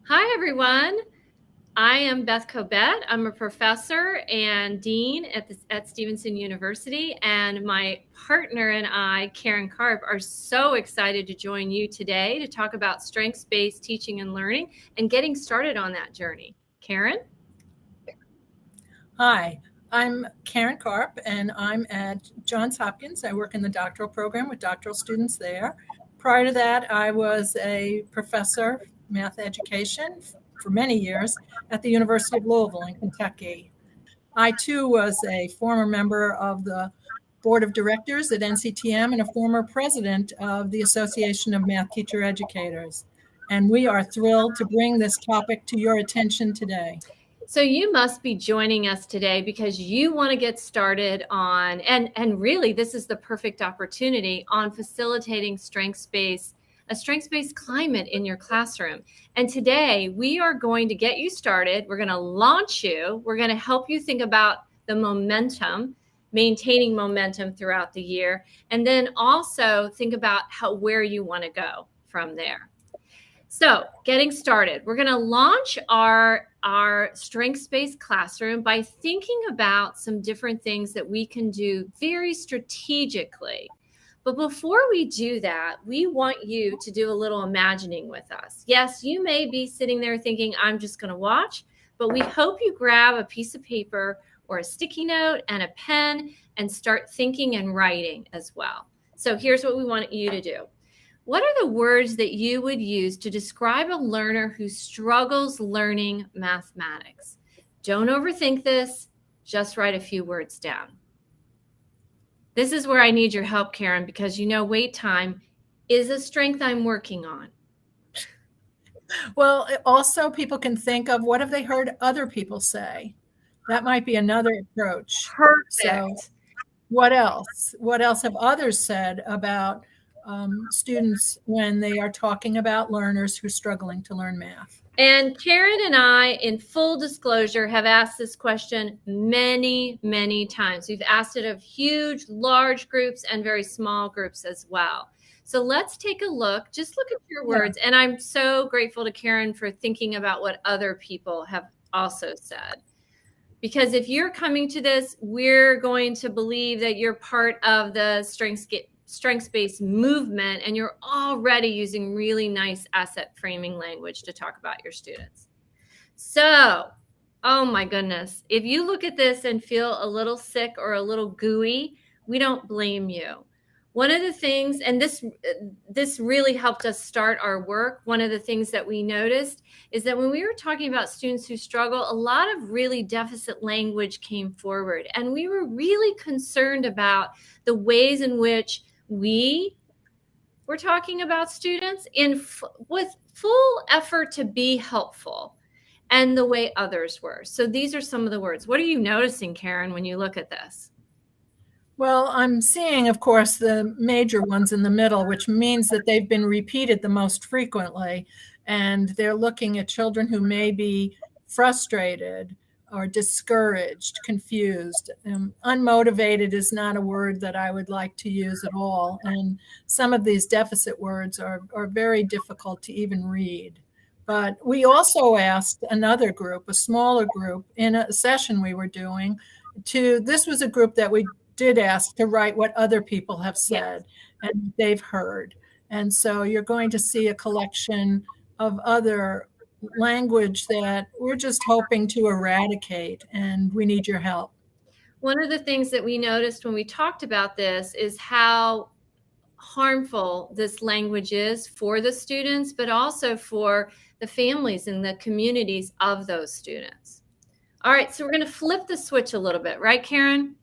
Hi, everyone. I am Beth Kobett. I'm a professor and dean at Stevenson University, and my partner and I, Karen Karp, are so excited to join you today to talk about strengths-based teaching and learning and getting started on that journey. Karen? Hi, I'm Karen Karp, and I'm at Johns Hopkins. I work in the doctoral program with doctoral students there. Prior to that, I was a professor of math education for many years at the University of Louisville in Kentucky. I too was a former member of the board of directors at NCTM and a former president of the Association of Math Teacher Educators. And we are thrilled to bring this topic to your attention today. So you must be joining us today because you want to get started on, and really this is the perfect opportunity on facilitating a strengths-based climate in your classroom. And today we are going to get you started. We're going to launch you. We're going to help you think about the momentum, maintaining momentum throughout the year, and then also think about where you want to go from there. So getting started, we're going to launch our strengths-based classroom by thinking about some different things that we can do very strategically. But before we do that, we want you to do a little imagining with us. Yes, you may be sitting there thinking, I'm just going to watch, but we hope you grab a piece of paper or a sticky note and a pen and start thinking and writing as well. So here's what we want you to do. What are the words that you would use to describe a learner who struggles learning mathematics? Don't overthink this. Just write a few words down. This is where I need your help, Karen, because wait time is a strength I'm working on. Well, also people can think of what have they heard other people say? That might be another approach. Perfect. So what else? What else have others said about students when they are talking about learners who are struggling to learn math? And Karen and I, in full disclosure, have asked this question many, many times. We've asked it of huge, large groups and very small groups as well. So let's take a look. Just look at your words. And I'm so grateful to Karen for thinking about what other people have also said. Because if you're coming to this, we're going to believe that you're part of the strengths-based movement, and you're already using really nice asset framing language to talk about your students. So, oh my goodness, if you look at this and feel a little sick or a little gooey, we don't blame you. One of the things, and this really helped us start our work, one of the things that we noticed is that when we were talking about students who struggle, a lot of really deficit language came forward. And we were really concerned about the ways in which we were talking about students with full effort to be helpful and the way others were. So these are some of the words. What are you noticing, Karen, when you look at this? Well, I'm seeing, of course, the major ones in the middle, which means that they've been repeated the most frequently. And they're looking at children who may be frustrated or discouraged, confused. Unmotivated is not a word that I would like to use at all. And some of these deficit words are very difficult to even read. But we also asked another group, a smaller group, in a session we were doing, this was a group that we did ask to write what other people have said and they've heard. And so you're going to see a collection of other language that we're just hoping to eradicate, and we need your help. One of the things that we noticed when we talked about this is how harmful this language is for the students, but also for the families and the communities of those students. All right, so we're going to flip the switch a little bit, right, Karen?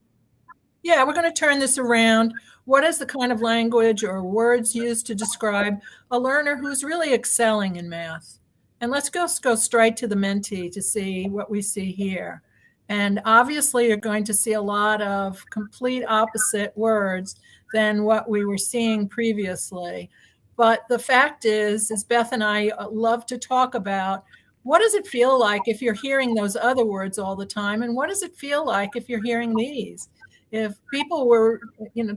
Yeah, we're going to turn this around. What is the kind of language or words used to describe a learner who's really excelling in math? And let's go straight to the Mentee to see what we see here. And obviously, you're going to see a lot of complete opposite words than what we were seeing previously. But the fact is Beth and I love to talk about what does it feel like if you're hearing those other words all the time? And what does it feel like if you're hearing these? if people were,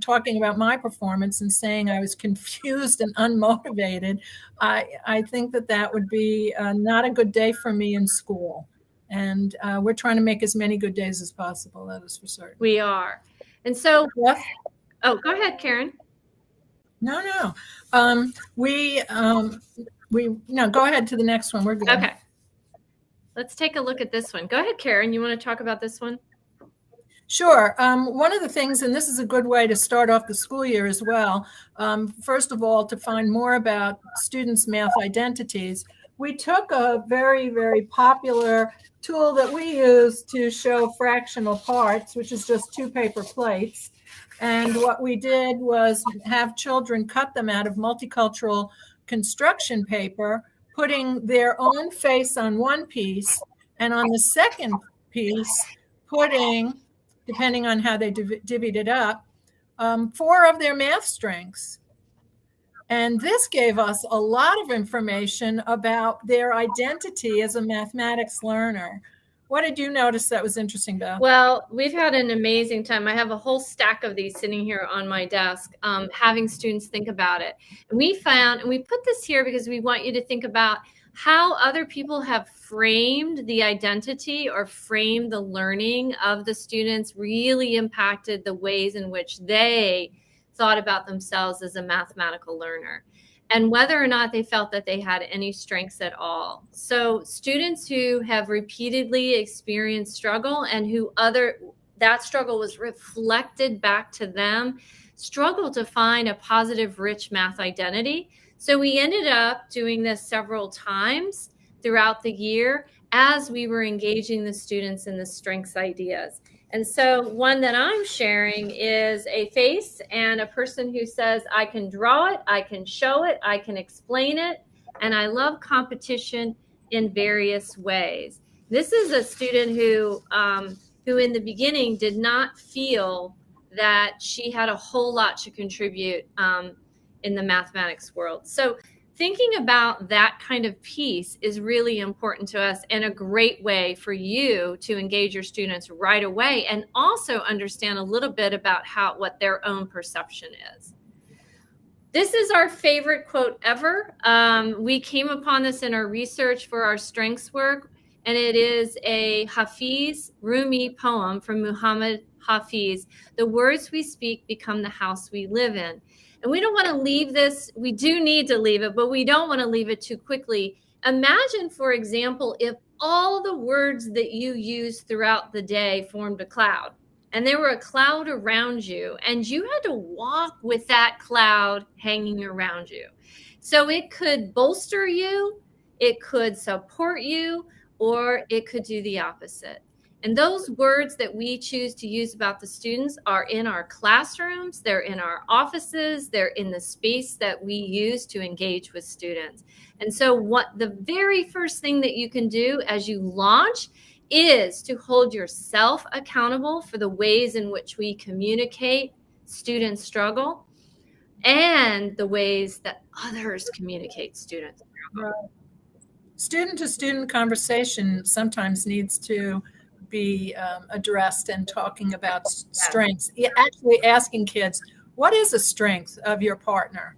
talking about my performance and saying I was confused and unmotivated, I think that would be not a good day for me in school. And we're trying to make as many good days as possible. That is for certain. We are. And so, Beth? Oh, go ahead, Karen. No. No, go ahead to the next one. We're good. Okay. Let's take a look at this one. Go ahead, Karen. You want to talk about this one? Sure. One of the things, and this is a good way to start off the school year as well, first of all, to find more about students' math identities, we took a very, very popular tool that we use to show fractional parts, which is just 2 paper plates. And what we did was have children cut them out of multicultural construction paper, putting their own face on one piece, and on the second piece, putting, depending on how they divvied it up, 4 of their math strengths. And this gave us a lot of information about their identity as a mathematics learner. What did you notice that was interesting, Beth? Well, we've had an amazing time. I have a whole stack of these sitting here on my desk, having students think about it. And we found, and we put this here because we want you to think about how other people have framed the identity or framed the learning of the students really impacted the ways in which they thought about themselves as a mathematical learner, and whether or not they felt that they had any strengths at all. So students who have repeatedly experienced struggle and that struggle was reflected back to them, struggle to find a positive, rich math identity. So we ended up doing this several times throughout the year as we were engaging the students in the strengths ideas. And so one that I'm sharing is a face and a person who says, I can draw it, I can show it, I can explain it, and I love competition in various ways. This is a student who in the beginning did not feel that she had a whole lot to contribute in the mathematics world. So thinking about that kind of piece is really important to us and a great way for you to engage your students right away and also understand a little bit about what their own perception is. This is our favorite quote ever. We came upon this in our research for our strengths work, and it is a Hafiz Rumi poem from Muhammad Hafiz. The words we speak become the house we live in. And we don't want to leave this. We do need to leave it, but we don't want to leave it too quickly. Imagine, for example, if all the words that you use throughout the day formed a cloud, and there were a cloud around you, and you had to walk with that cloud hanging around you. So it could bolster you, it could support you, or it could do the opposite. And those words that we choose to use about the students are in our classrooms, they're in our offices, they're in the space that we use to engage with students. And so the very first thing that you can do as you launch is to hold yourself accountable for the ways in which we communicate student struggle and the ways that others communicate student struggle. Student-to-student conversation sometimes needs to be addressed and talking about strengths, actually asking kids, what is a strength of your partner?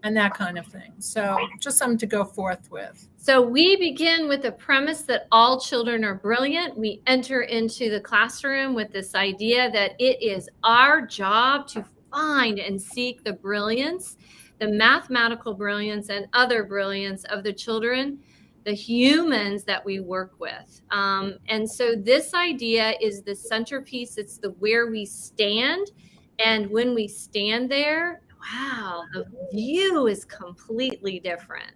And that kind of thing. So just something to go forth with. So we begin with the premise that all children are brilliant. We enter into the classroom with this idea that it is our job to find and seek the brilliance, the mathematical brilliance and other brilliance of the children, the humans that we work with. And so this idea is the centerpiece. It's where we stand. And when we stand there, wow, the view is completely different.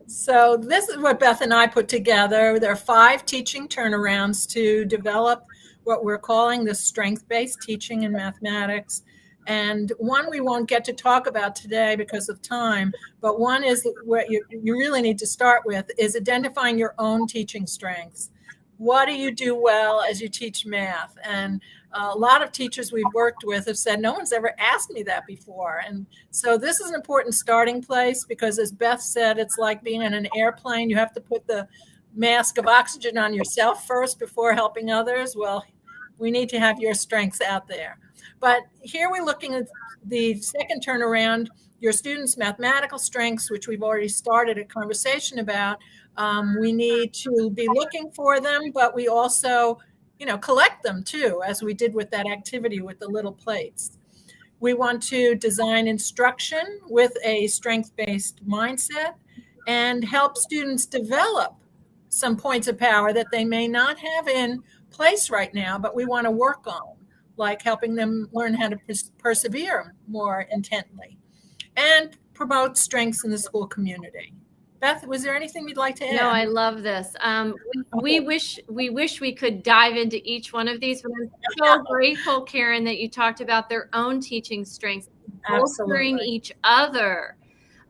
So this is what Beth and I put together. There are 5 teaching turnarounds to develop what we're calling the strength-based teaching in mathematics. And one we won't get to talk about today because of time, but one is what you really need to start with is identifying your own teaching strengths. What do you do well as you teach math? And a lot of teachers we've worked with have said, no one's ever asked me that before. And so this is an important starting place because, as Beth said, it's like being in an airplane. You have to put the mask of oxygen on yourself first before helping others. Well, We need to have your strengths out there. But here we're looking at the second turnaround, your students' mathematical strengths, which we've already started a conversation about. We need to be looking for them, but we also, collect them too, as we did with that activity with the little plates. We want to design instruction with a strength-based mindset and help students develop some points of power that they may not have in place right now, but we want to work on, like helping them learn how to persevere more intently and promote strengths in the school community. Beth, was there anything you'd like to add? No, I love this. We wish we could dive into each one of these, but I'm so grateful, Karen, that you talked about their own teaching strengths, bolstering each other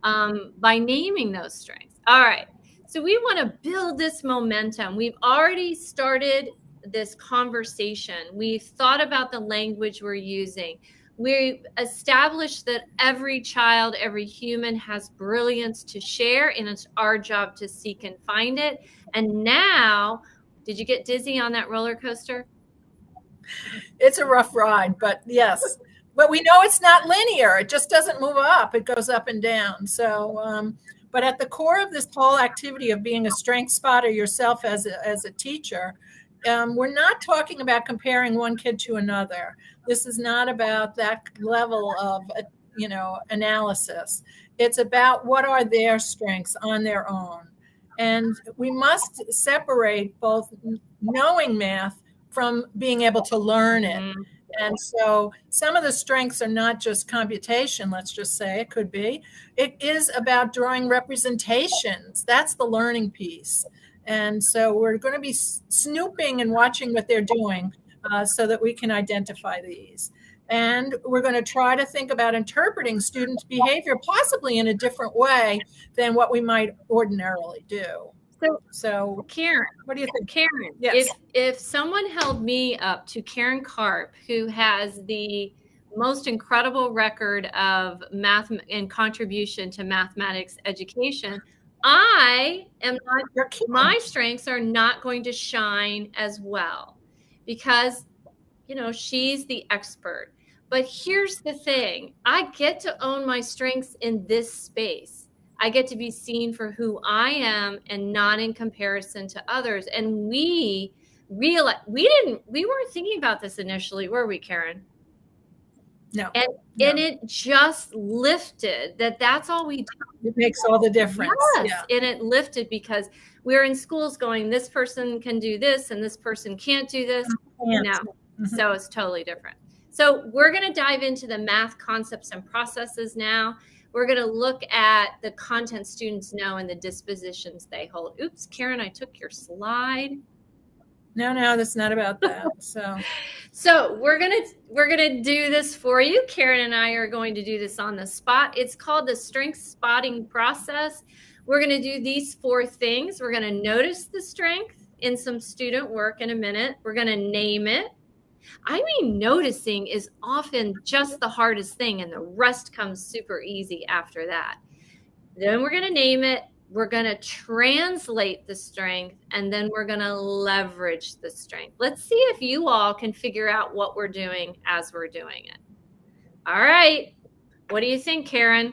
by naming those strengths. All right. So we want to build this momentum. We've already started this conversation. We've thought about the language we're using. We've established that every child, every human has brilliance to share, and it's our job to seek and find it. And now, did you get dizzy on that roller coaster? It's a rough ride, but yes. But we know it's not linear. It just doesn't move up. It goes up and down. So, but at the core of this whole activity of being a strength spotter yourself as a teacher, we're not talking about comparing one kid to another. This is not about that level of, analysis. It's about what are their strengths on their own. And we must separate both knowing math from being able to learn it. Mm-hmm. And so some of the strengths are not just computation, let's just say, it could be. It is about drawing representations. That's the learning piece. And so we're going to be snooping and watching what they're doing so that we can identify these. And we're going to try to think about interpreting students' behavior possibly in a different way than what we might ordinarily do. So Karen, what do you think? Karen, yes. If someone held me up to Karen Karp, who has the most incredible record of math and contribution to mathematics education, my strengths are not going to shine as well because, she's the expert. But here's the thing. I get to own my strengths in this space. I get to be seen for who I am and not in comparison to others. And we realized we weren't thinking about this initially, were we, Karen? No. And it just lifted that's all we do. It makes all the difference. Yes. Yeah. And it lifted because we're in schools going, this person can do this and this person can't do this. No. Mm-hmm. So it's totally different. So we're going to dive into the math concepts and processes now. We're going to look at the content students know and the dispositions they hold. Oops, Karen, I took your slide. No, that's not about that. So we're gonna do this for you. Karen and I are going to do this on the spot. It's called the strength spotting process. We're gonna do these 4 things. We're gonna notice the strength in some student work in a minute. We're gonna name it. Noticing is often just the hardest thing, and the rest comes super easy after that. Then we're gonna name it. We're going to translate the strength, and then we're going to leverage the strength. Let's see if you all can figure out what we're doing as we're doing it. All right. What do you think, Karen?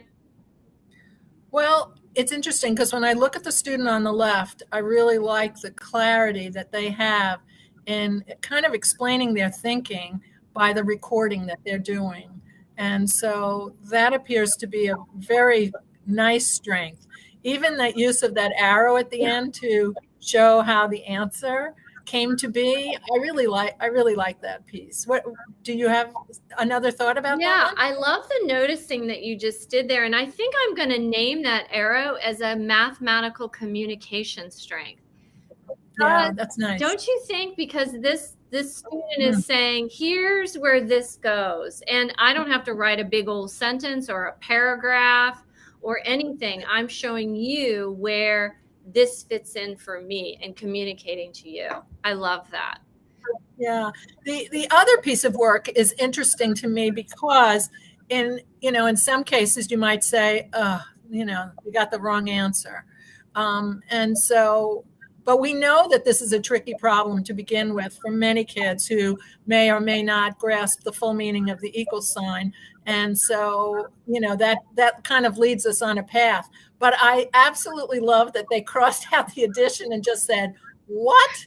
Well, it's interesting because when I look at the student on the left, I really like the clarity that they have in kind of explaining their thinking by the recording that they're doing. And so that appears to be a very nice strength. Even that use of that arrow at the end to show how the answer came to be, I really like that piece. What do you have another thought about that? Yeah, I love the noticing that you just did there, and I think I'm going to name that arrow as a mathematical communication strength. Yeah, that's nice. Don't you think? Because this student is saying, here's where this goes, and I don't have to write a big old sentence or a paragraph or anything. I'm showing you where this fits in for me and communicating to you. I love that. Yeah. The other piece of work is interesting to me because in some cases you might say, you got the wrong answer. But But we know that this is a tricky problem to begin with for many kids who may or may not grasp the full meaning of the equal sign. And so, that kind of leads us on a path. But I absolutely love that they crossed out the addition and just said, what?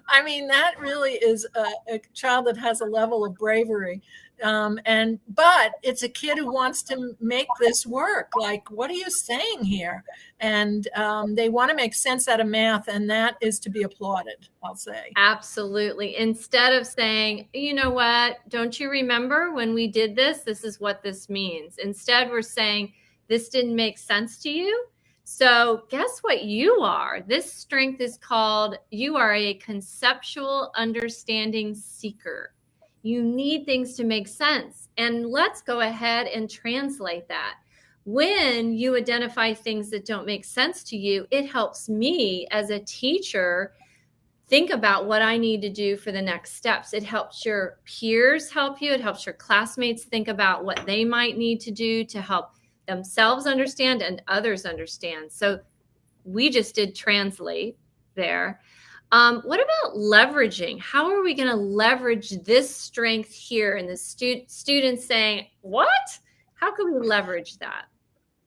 I mean, that really is a child that has a level of bravery. But it's a kid who wants to make this work. Like, what are you saying here? And they want to make sense out of math, and that is to be applauded, I'll say. Absolutely. Instead of saying, you know what, don't you remember when we did this? This is what this means. Instead, we're saying, this didn't make sense to you. So guess what you are? This strength is called, you are a conceptual understanding seeker. You need things to make sense. And let's go ahead and translate that. When you identify things that don't make sense to you, it helps me as a teacher think about what I need to do for the next steps. It helps your peers help you. It helps your classmates think about what they might need to do to help themselves understand and others understand. So we just did translate there. What about leveraging? How are we going to leverage this strength here? And the students saying, what? How can we leverage that?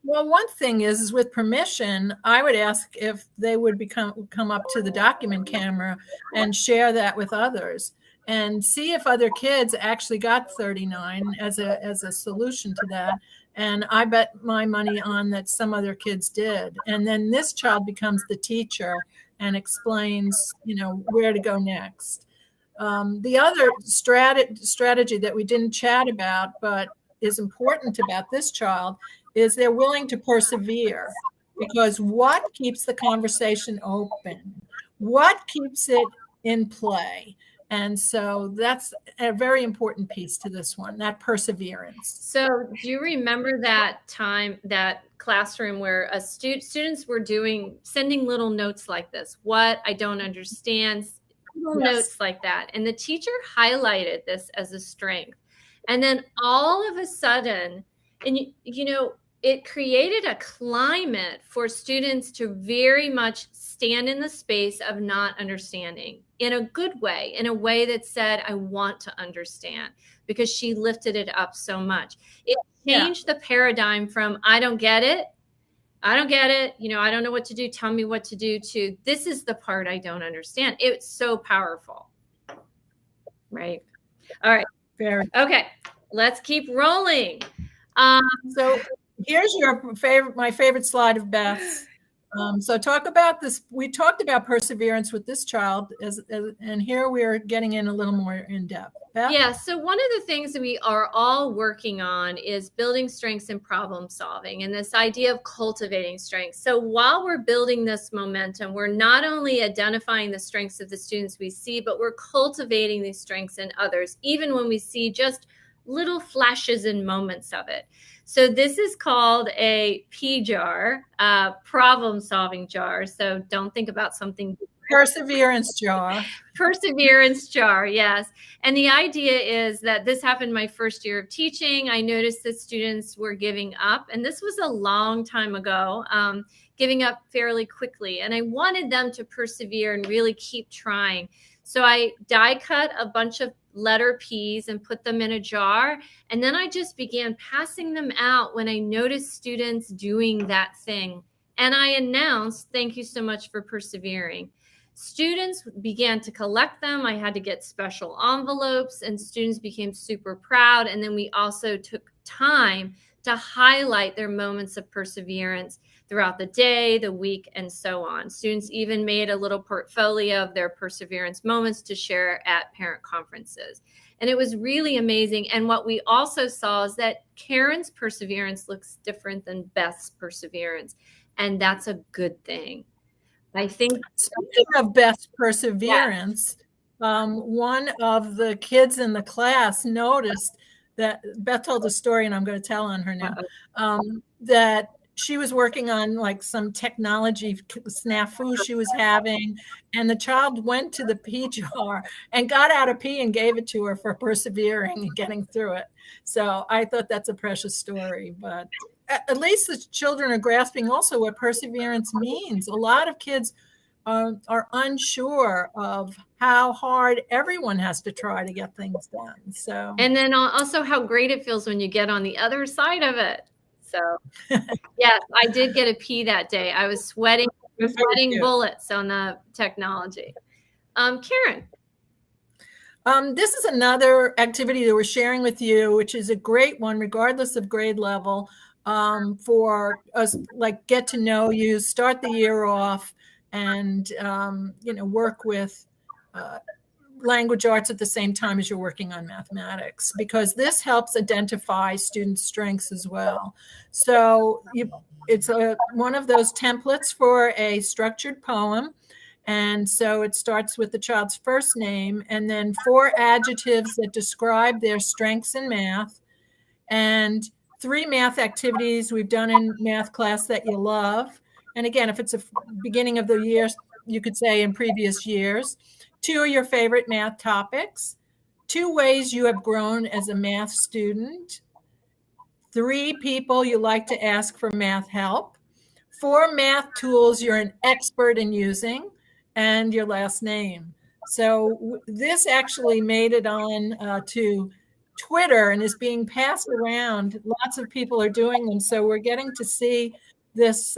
Well, one thing is with permission, I would ask if they would come up to the document camera and share that with others and see if other kids actually got 39 as a solution to that. And I bet my money on that some other kids did. And then this child becomes the teacher and explains, where to go next. The other strategy that we didn't chat about, but is important about this child, is they're willing to persevere. Because what keeps the conversation open? What keeps it in play? And so that's a very important piece to this one, that perseverance. So do you remember that time, that classroom where students were sending little notes like this? What? I don't understand. Little notes like that. And the teacher highlighted this as a strength. And then all of a sudden, and it created a climate for students to very much stand in the space of not understanding in a good way, in a way that said, I want to understand, because she lifted it up so much. It changed the paradigm from, I don't get it. I don't get it. I don't know what to do. Tell me what to do, to this is the part I don't understand. It's so powerful. Right. All right. Very. Okay. Let's keep rolling. So here's my favorite slide of Beth's. So talk about this. We talked about perseverance with this child, and here we're getting in a little more in depth. Beth? Yeah. So one of the things that we are all working on is building strengths in problem solving, and this idea of cultivating strengths. So while we're building this momentum, we're not only identifying the strengths of the students we see, but we're cultivating these strengths in others, even when we see just little flashes and moments of it. So this is called a P jar, problem solving jar. So don't think about something different. Perseverance jar. Perseverance jar, yes. And the idea is that this happened my first year of teaching. I noticed that students were giving up, and this was a long time ago, giving up fairly quickly. And I wanted them to persevere and really keep trying. So I die cut a bunch of letter P's and put them in a jar. And then I just began passing them out when I noticed students doing that thing. And I announced, thank you so much for persevering. Students began to collect them. I had to get special envelopes, and students became super proud. And then we also took time to highlight their moments of perseverance throughout the day, the week, and so on. Students even made a little portfolio of their perseverance moments to share at parent conferences. And it was really amazing. And what we also saw is that Karen's perseverance looks different than Beth's perseverance. And that's a good thing. I think, speaking of Beth's perseverance, one of the kids in the class noticed that Beth told a story, and I'm going to tell on her now, that she was working on like some technology snafu she was having, and the child went to the pea jar and got out a pea and gave it to her for persevering and getting through it. So I thought that's a precious story, but at least the children are grasping also what perseverance means. A lot of kids are unsure of how hard everyone has to try to get things done. So, and then also how great it feels when you get on the other side of it. So, yes, I did get a P that day. I was sweating bullets on the technology. Karen. This is another activity that we're sharing with you, which is a great one, regardless of grade level, for us, like, get to know you, start the year off, and work with language arts at the same time as you're working on mathematics, because this helps identify students' strengths as well. So it's one of those templates for a structured poem. And so it starts with the child's first name and then 4 adjectives that describe their strengths in math, and 3 math activities we've done in math class that you love. And again, if it's a beginning of the year, you could say in previous years. 2 of your favorite math topics, 2 ways you have grown as a math student, 3 people you like to ask for math help, 4 math tools you're an expert in using, and your last name. So this actually made it on to Twitter and is being passed around. Lots of people are doing them. So we're getting to see this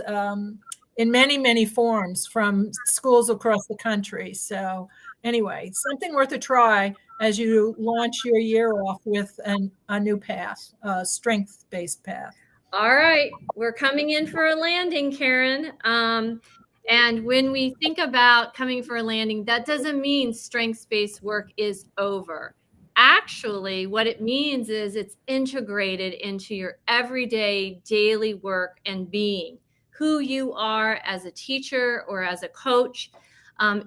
in many, many forms from schools across the country. So anyway, something worth a try as you launch your year off with a new path, a strength-based path. All right, we're coming in for a landing, Karen. And when we think about coming for a landing, that doesn't mean strengths-based work is over. Actually, what it means is it's integrated into your everyday, daily work and being, who you are as a teacher or as a coach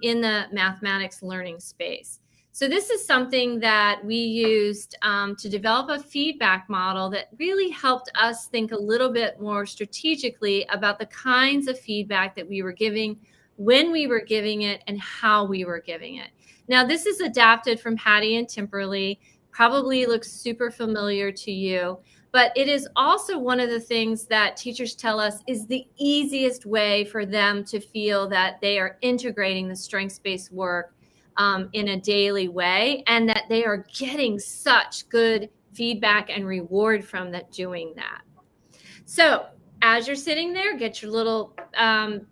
in the mathematics learning space. So this is something that we used to develop a feedback model that really helped us think a little bit more strategically about the kinds of feedback that we were giving, when we were giving it, and how we were giving it. Now, this is adapted from Hattie and Timperley, probably looks super familiar to you, but it is also one of the things that teachers tell us is the easiest way for them to feel that they are integrating the strengths-based work in a daily way, and that they are getting such good feedback and reward from that doing that. So as you're sitting there, get your little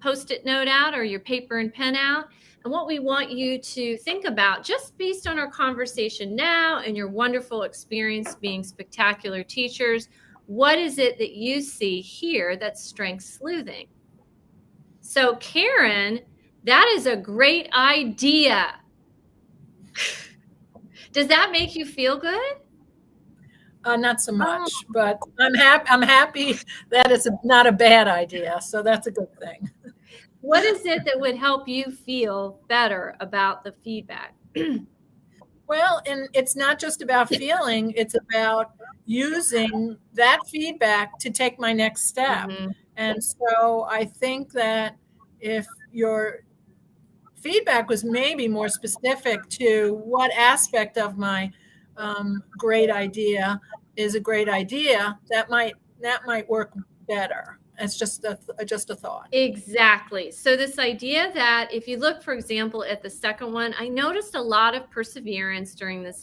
Post-it note out or your paper and pen out. And what we want you to think about, just based on our conversation now and your wonderful experience being spectacular teachers, what is it that you see here that's strength sleuthing? So Karen, that is a great idea. Does that make you feel good? Not so much, but I'm happy that it's not a bad idea. So that's a good thing. What is it that would help you feel better about the feedback? Well, and it's not just about feeling, it's about using that feedback to take my next step. Mm-hmm. And so I think that if your feedback was maybe more specific to what aspect of my great idea is a great idea, that might work better. It's just a thought. Exactly. So this idea that if you look, for example, at the second one, I noticed a lot of perseverance during this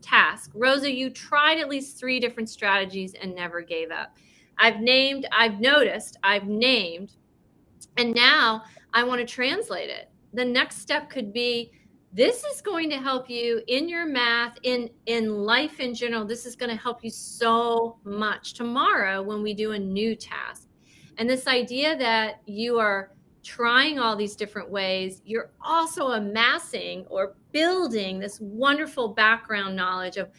task. Rosa, you tried at least 3 different strategies and never gave up. I've named, and now I want to translate it. The next step could be, this is going to help you in your math, in life in general. This is going to help you so much tomorrow when we do a new task. And this idea that you are trying all these different ways, you're also amassing or building this wonderful background knowledge of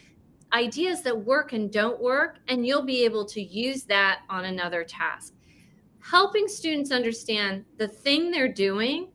ideas that work and don't work, and you'll be able to use that on another task. Helping students understand the thing they're doing,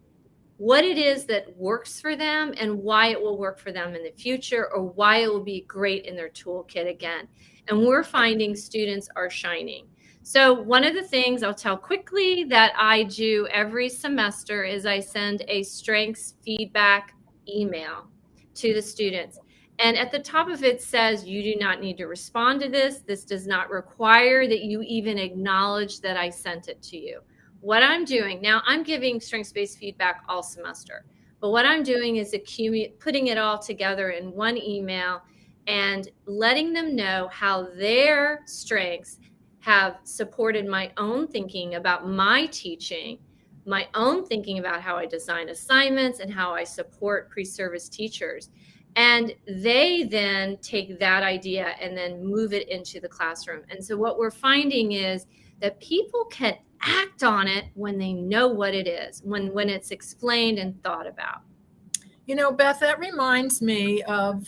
what it is that works for them, and why it will work for them in the future, or why it will be great in their toolkit again. And we're finding students are shining. So one of the things I'll tell quickly that I do every semester is I send a strengths feedback email to the students. And at the top of it says, you do not need to respond to this. This does not require that you even acknowledge that I sent it to you. what I'm doing now, I'm giving strengths-based feedback all semester, but what I'm doing is putting it all together in one email and letting them know how their strengths have supported my own thinking about my teaching, my own thinking about how I design assignments and how I support pre-service teachers. And they then take that idea and then move it into the classroom. And so what we're finding is that people can act on it when they know what it is, when it's explained and thought about. You know, Beth, that reminds me of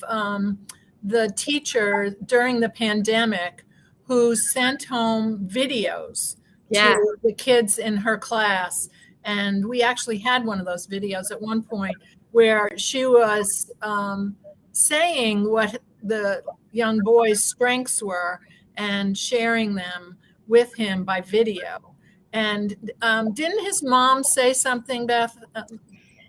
the teacher during the pandemic who sent home videos to the kids in her class. And we actually had one of those videos at one point where she was saying what the young boy's strengths were and sharing them with him by video. And didn't his mom say something, Beth? Yes.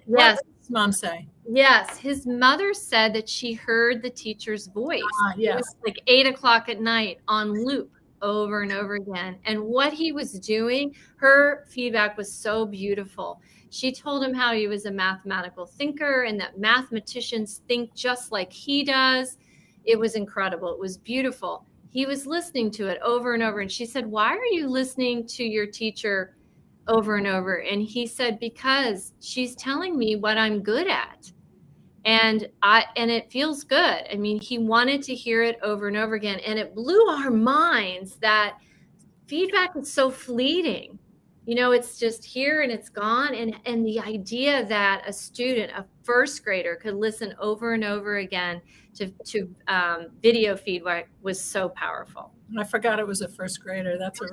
What did his mom say? Yes. His mother said that she heard the teacher's voice. Yes. It was like 8 o'clock at night on loop over and over again. And what he was doing, her feedback was so beautiful. She told him how he was a mathematical thinker and that mathematicians think just like he does. It was incredible. It was beautiful. He was listening to it over and over. And she said, "Why are you listening to your teacher over and over?" And he said, "Because she's telling me what I'm good at. And it feels good." I mean, he wanted to hear it over and over again. And it blew our minds that feedback is so fleeting. You know, it's just here and it's gone. And the idea that a student, a first grader, could listen over and over again to video feedback was so powerful. I forgot it was a first grader. That's a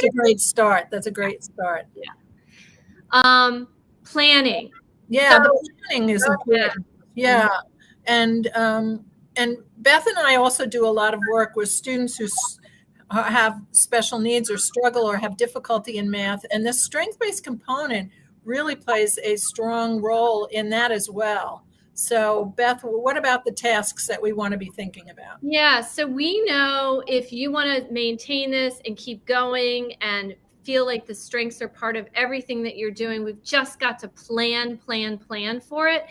great start. That's a great start. Yeah. Planning. Yeah, the planning is important. Yeah. And Beth and I also do a lot of work with students who have special needs or struggle or have difficulty in math. And this strength-based component really plays a strong role in that as well. So Beth, what about the tasks that we want to be thinking about? Yeah, so we know if you want to maintain this and keep going and feel like the strengths are part of everything that you're doing, we've just got to plan for it.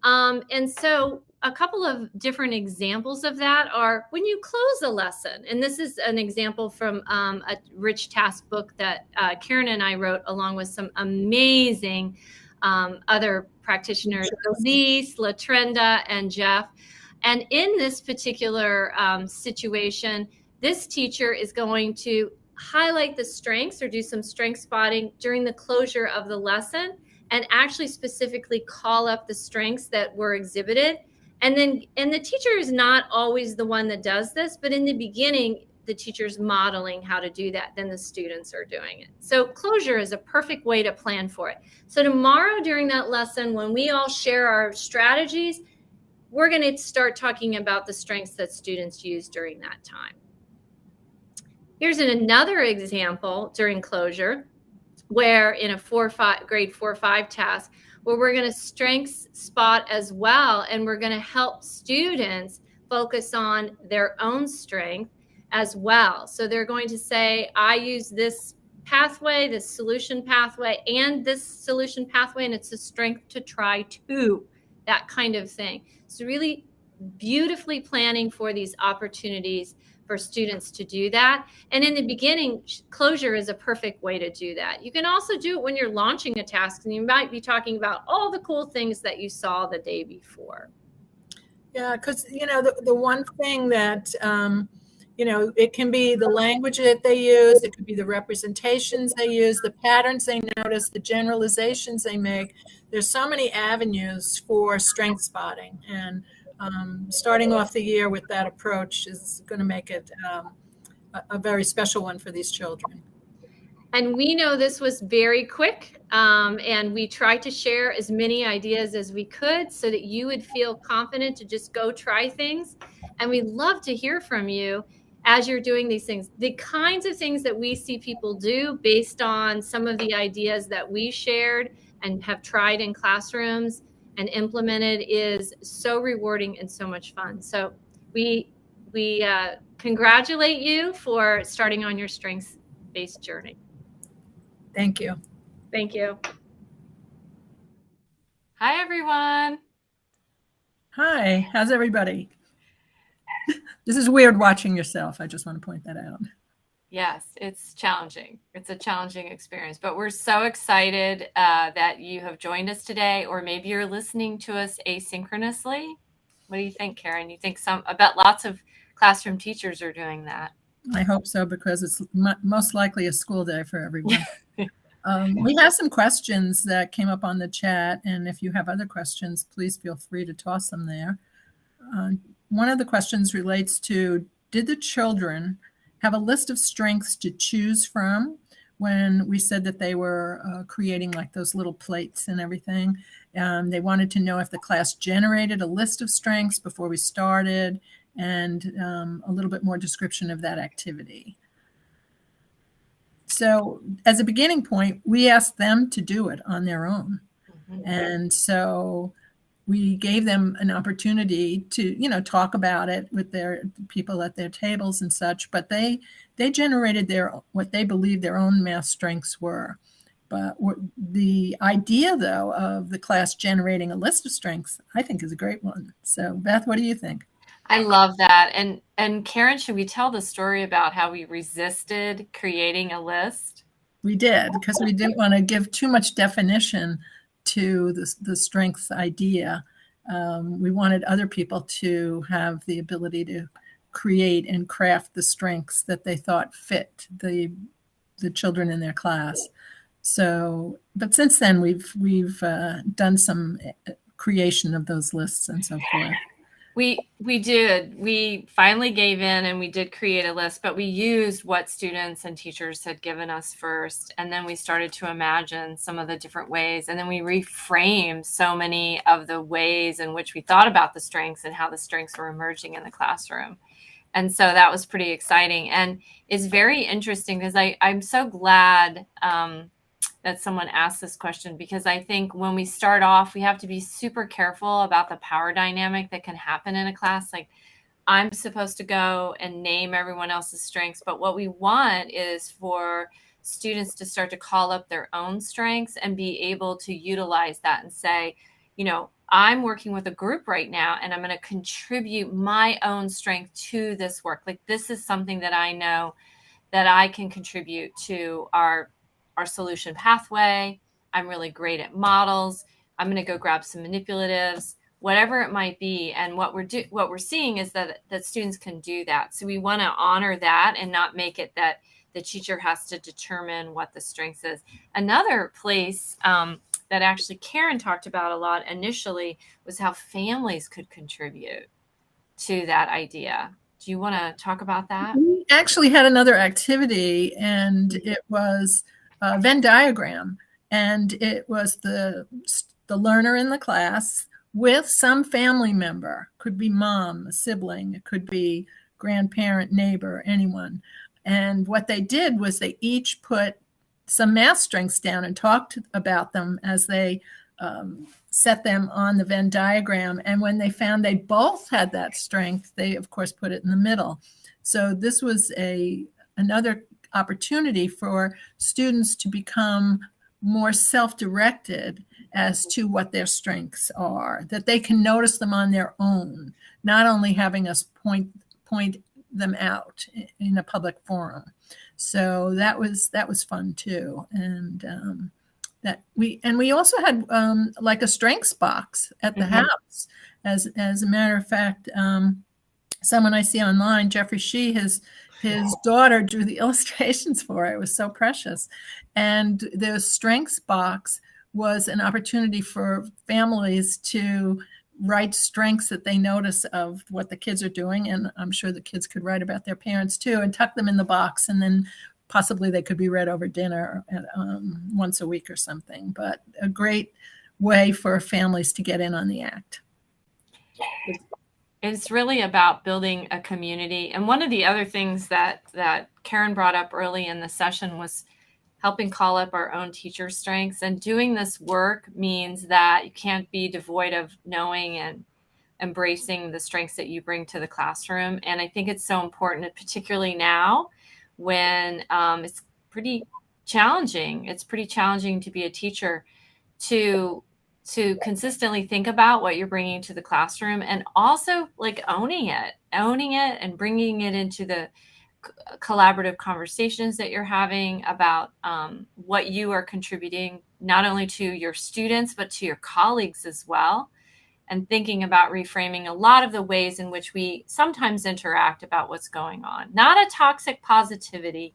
And so a couple of different examples of that are when you close a lesson. And this is an example from a rich task book that Karen and I wrote along with some amazing other practitioners, Elise, Latrenda, and Jeff. And in this particular situation, this teacher is going to highlight the strengths or do some strength spotting during the closure of the lesson and actually specifically call up the strengths that were exhibited. And the teacher is not always the one that does this, but in the beginning, the teacher's modeling how to do that, then the students are doing it. So closure is a perfect way to plan for it. So tomorrow during that lesson, when we all share our strategies, we're going to start talking about the strengths that students use during that time. Here's another example during closure, where in a grade 4-5 task, where we're going to strengths spot as well, and we're going to help students focus on their own strength as well. So they're going to say, I use this pathway, this solution pathway, and this solution pathway, and it's a strength to try too, that kind of thing. So really beautifully planning for these opportunities for students to do that. And in the beginning, closure is a perfect way to do that. You can also do it when you're launching a task, and you might be talking about all the cool things that you saw the day before. Yeah, because, you know, the one thing that, you know, it can be the language that they use, it could be the representations they use, the patterns they notice, the generalizations they make. There's so many avenues for strength spotting, and starting off the year with that approach is going to make it a very special one for these children. And we know this was very quick, and we tried to share as many ideas as we could so that you would feel confident to just go try things. And we'd love to hear from you as you're doing these things. The kinds of things that we see people do based on some of the ideas that we shared and have tried in classrooms and implemented is so rewarding and so much fun. So we congratulate you for starting on your strengths-based journey. Thank you. Thank you. Hi, everyone. Hi, how's everybody? This is weird watching yourself. I just want to point that out. Yes, it's challenging. It's a challenging experience, but we're so excited that you have joined us today, or maybe you're listening to us asynchronously. What do you think, Karen? You think I bet lots of classroom teachers are doing that. I hope so, because it's most likely a school day for everyone. We have some questions that came up on the chat, and if you have other questions, please feel free to toss them there. One of the questions relates to, did the children have a list of strengths to choose from when we said that they were creating like those little plates and everything? They wanted to know if the class generated a list of strengths before we started, and a little bit more description of that activity. So as a beginning point, we asked them to do it on their own. Mm-hmm. And so we gave them an opportunity to, talk about it with their people at their tables and such, but they generated what they believed their own math strengths were. But the idea, though, of the class generating a list of strengths, I think is a great one. So, Beth, what do you think? I love that. And Karen, should we tell the story about how we resisted creating a list? We did, because we didn't want to give too much definition to the strengths idea. We wanted other people to have the ability to create and craft the strengths that they thought fit the children in their class. So, but since then we've done some creation of those lists and so forth. We did. We finally gave in and we did create a list, but we used what students and teachers had given us first. And then we started to imagine some of the different ways. And then we reframed so many of the ways in which we thought about the strengths and how the strengths were emerging in the classroom. And so that was pretty exciting. And it's very interesting because I'm so glad that someone asked this question, because I think when we start off, we have to be super careful about the power dynamic that can happen in a class. Like, I'm supposed to go and name everyone else's strengths, but what we want is for students to start to call up their own strengths and be able to utilize that and say, I'm working with a group right now and I'm going to contribute my own strength to this work. Like, this is something that I know that I can contribute to our solution pathway. I'm really great at models. I'm going to go grab some manipulatives, whatever it might be. And what we're seeing is that students can do that. So we want to honor that and not make it that the teacher has to determine what the strength is. Another place that actually Karen talked about a lot initially was how families could contribute to that idea. Do you want to talk about that? We actually had another activity, and it was a Venn diagram, and it was the learner in the class with some family member. Could be mom, a sibling, it could be grandparent, neighbor, anyone. And what they did was they each put some math strengths down and talked about them as they set them on the Venn diagram. And when they found they both had that strength, they of course put it in the middle. So this was another opportunity for students to become more self-directed as to what their strengths are, that they can notice them on their own, not only having us point them out in a public forum. So that was fun too. And we also had like a strengths box at the house. As a matter of fact, someone I see online, Jeffrey Shee, his daughter drew the illustrations for it. It was so precious. And the strengths box was an opportunity for families to write strengths that they notice of what the kids are doing. And I'm sure the kids could write about their parents too and tuck them in the box. And then possibly they could be read over dinner once a week or something. But a great way for families to get in on the act. It's really about building a community. And one of the other things that Karen brought up early in the session was helping call up our own teacher strengths. And doing this work means that you can't be devoid of knowing and embracing the strengths that you bring to the classroom. And I think it's so important, particularly now when it's pretty challenging. It's pretty challenging to be a teacher, to consistently think about what you're bringing to the classroom, and also like owning it and bringing it into the collaborative conversations that you're having about what you are contributing, not only to your students, but to your colleagues as well. And thinking about reframing a lot of the ways in which we sometimes interact about what's going on. Not a toxic positivity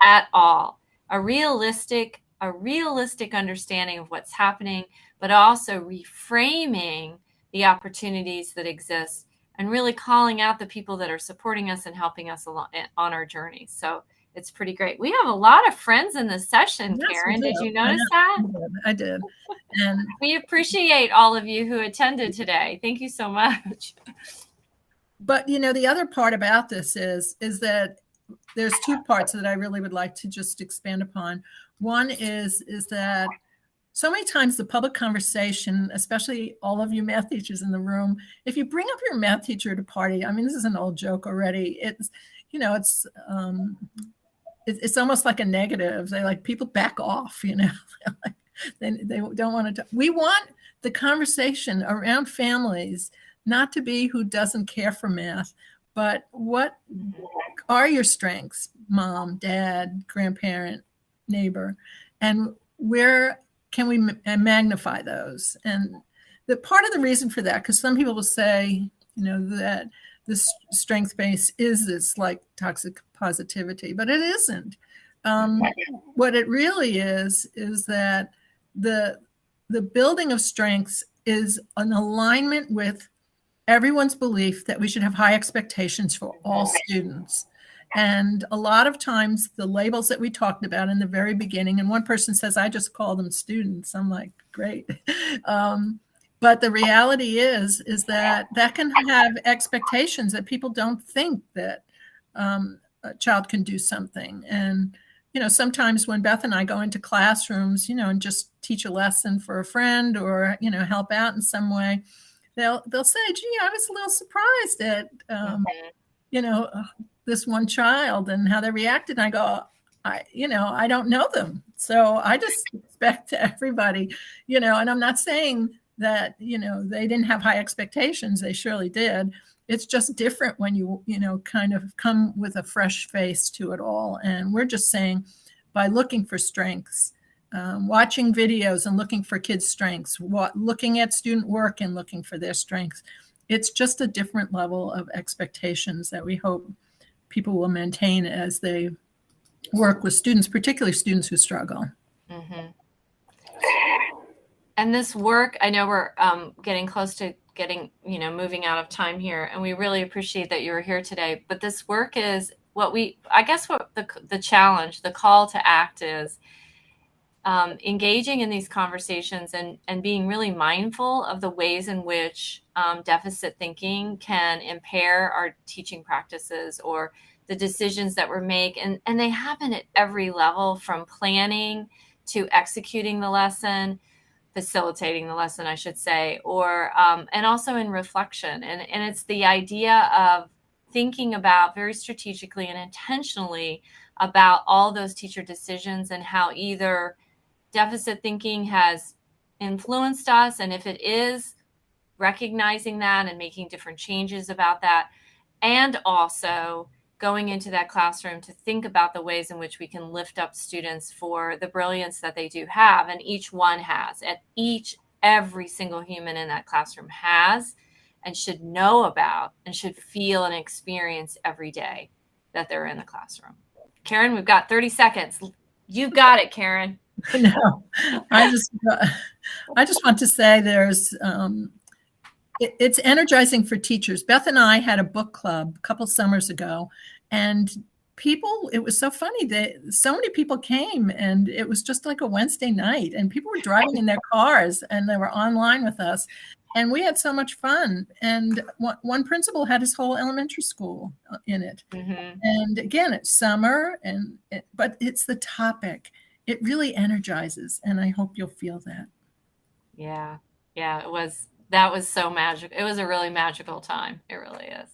at all. A realistic understanding of what's happening, but also reframing the opportunities that exist and really calling out the people that are supporting us and helping us along on our journey. So it's pretty great. We have a lot of friends in this session, yes, Karen. Did you notice that? I did. And we appreciate all of you who attended today. Thank you so much. But, the other part about this is that there's two parts that I really would like to just expand upon. One is that so many times the public conversation, especially all of you math teachers in the room, if you bring up your math teacher at a party, I mean, this is an old joke already. It's almost like a negative. They like people back off, they don't want to. We want the conversation around families not to be who doesn't care for math, but what are your strengths, mom, dad, grandparent, neighbor, and where can we magnify those? And the part of the reason for that, because some people will say, that this strength base is this like toxic positivity, but it isn't. What it really is that the building of strengths is an alignment with everyone's belief that we should have high expectations for all students. And a lot of times the labels that we talked about in the very beginning, and one person says, I just call them students. I'm like, great. But the reality is that can have expectations that people don't think that a child can do something. And, sometimes when Beth and I go into classrooms, and just teach a lesson for a friend or, help out in some way, they'll say, gee, I was a little surprised at, this one child and how they reacted. And I go, I don't know them. So I just expect everybody, and I'm not saying that, they didn't have high expectations. They surely did. It's just different when you kind of come with a fresh face to it all. And we're just saying by looking for strengths, watching videos and looking for kids' strengths, looking at student work and looking for their strengths, it's just a different level of expectations that we hope people will maintain as they work with students, particularly students who struggle. Mm-hmm. And this work, I know we're getting close to moving out of time here, and we really appreciate that you were here today. But this work is what the challenge, the call to act is engaging in these conversations and being really mindful of the ways in which deficit thinking can impair our teaching practices or the decisions that we make. And they happen at every level, from planning to executing the lesson, facilitating the lesson, I should say, or and also in reflection. And it's the idea of thinking about very strategically and intentionally about all those teacher decisions and how either deficit thinking has influenced us, and if it is, recognizing that and making different changes about that, and also going into that classroom to think about the ways in which we can lift up students for the brilliance that they do have, and each one has, every single human in that classroom has and should know about and should feel and experience every day that they're in the classroom. Karen, we've got 30 seconds. You've got it, Karen. No, I just want to say it's energizing for teachers. Beth and I had a book club a couple summers ago, and it was so funny that so many people came, and it was just like a Wednesday night, and people were driving in their cars and they were online with us, and we had so much fun. And one principal had his whole elementary school in it. Mm-hmm. And again, it's summer, but it's the topic. It really energizes, and I hope you'll feel that. Yeah, that was so magical. It was a really magical time. It really is.